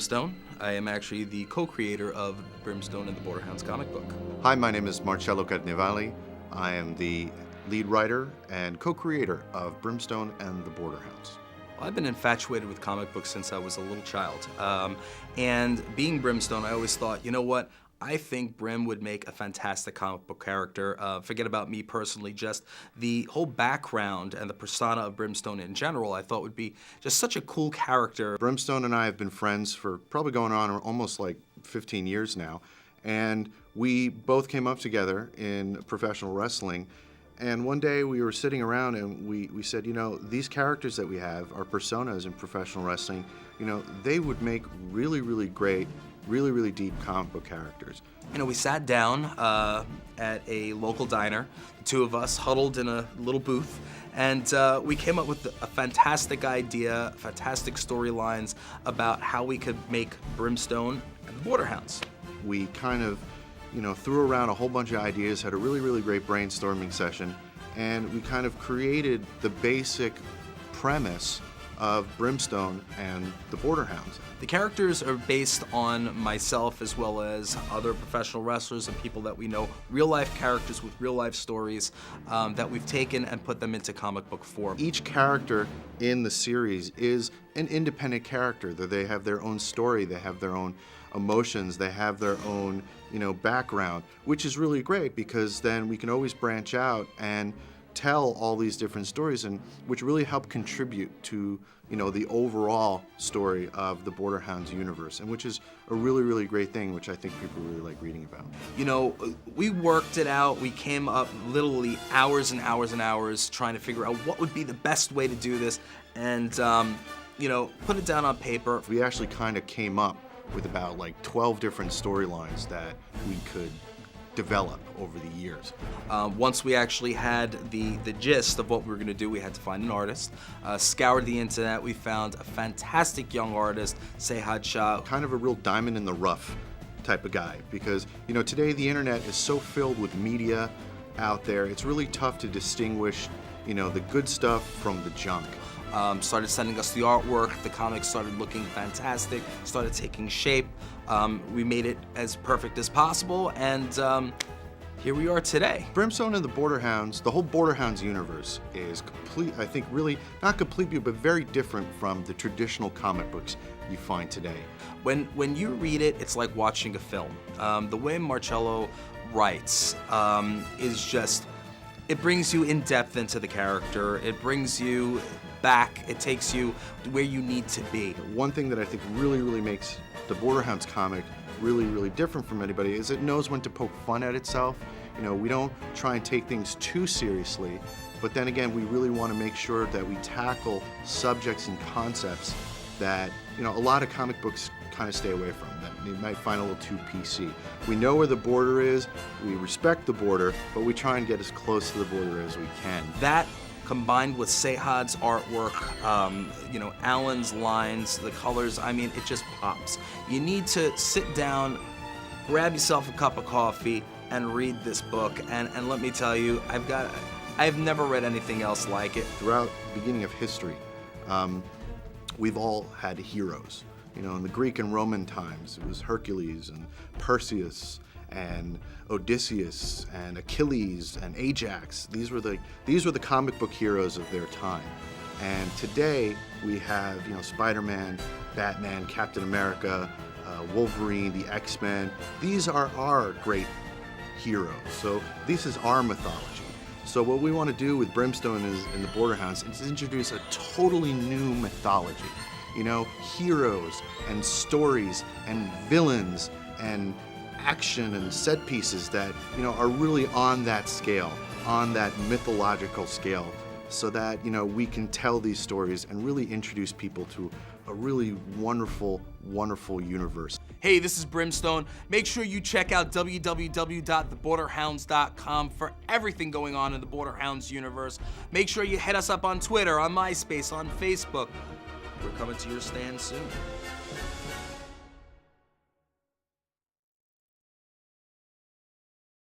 Brimstone. I am actually the co-creator of Brimstone and the Borderhounds comic book. Hi, my name is Marcello Carnevali. I am the lead writer and co-creator of Brimstone and the Borderhounds. Well, I've been infatuated with comic books since I was a little child. And being Brimstone, I always thought, you know what? I think Brim would make a fantastic comic book character. Forget about me personally, just the whole background and the persona of Brimstone in general, I thought would be just such a cool character. Brimstone and I have been friends for probably going on almost like 15 years now. And we both came up together in professional wrestling. And one day we were sitting around and we said, you know, these characters that we have, our personas in professional wrestling, you know, they would make really, really great, really deep comic book characters. You know, we sat down at a local diner, the two of us huddled in a little booth, and we came up with a fantastic idea, fantastic storylines about how we could make Brimstone and the Borderhounds. We kind of, you know, threw around a whole bunch of ideas, had a really great brainstorming session, and we kind of created the basic premise of Brimstone and the Borderhounds. The characters are based on myself as well as other professional wrestlers and people that we know, real life characters with real life stories that we've taken and put them into comic book form. Each character in the series is an independent character. They have their own story, they have their own emotions, they have their own, you know, background, which is really great because then we can always branch out and tell all these different stories, and which really help contribute to, you know, the overall story of the Borderhounds universe, and which is a really great thing, which I think people really like reading about. You know, we worked it out. We came up literally hours and hours trying to figure out what would be the best way to do this, and you know, put it down on paper. We actually kind of came up with about like 12 different storylines that we could develop over the years. Once we actually had the gist of what we were going to do, we had to find an artist. Scoured the internet, we found a fantastic young artist, Sehad Shah. Kind of a real diamond in the rough type of guy, because, you know, today the internet is so filled with media out there, it's really tough to distinguish, you know, the good stuff from the junk. Started sending us the artwork, the comics started looking fantastic, started taking shape. We made it as perfect as possible, and here we are today. Brimstone and the Borderhounds, the whole Borderhounds universe is complete, I think really, not completely, but very different from the traditional comic books you find today. When you read it, it's like watching a film. The way Marcello writes is just, it brings you in depth into the character, it brings you back, it takes you where you need to be. One thing that I think really makes the Borderhounds comic really different from anybody is it knows when to poke fun at itself. You know, we don't try and take things too seriously, but then again, we really want to make sure that we tackle subjects and concepts that, you know, a lot of comic books kind of stay away from, that you might find a little too PC. We know where the border is, we respect the border, but we try and get as close to the border as we can. That combined with Sehad's artwork, you know, Alan's lines, the colors, I mean, it just pops. You need to sit down, grab yourself a cup of coffee, and read this book. And let me tell you, I've never read anything else like it. Throughout the beginning of history, we've all had heroes. You know, in the Greek and Roman times, it was Hercules and Perseus and Odysseus and Achilles and Ajax. These were the comic book heroes of their time. And today we have, you know, Spider-Man, Batman, Captain America, Wolverine, the X-Men. These are our great heroes. So this is our mythology. So what we want to do with Brimstone and the Borderhounds is introduce a totally new mythology. You know, heroes and stories and villains and action and set pieces that, you know, are really on that scale, on that mythological scale, so that, you know, we can tell these stories and really introduce people to a really wonderful universe. Hey, this is Brimstone. Make sure you check out www.theborderhounds.com for everything going on in the Borderhounds universe. Make sure you hit us up on Twitter, on MySpace, on Facebook. We're coming to your stand soon.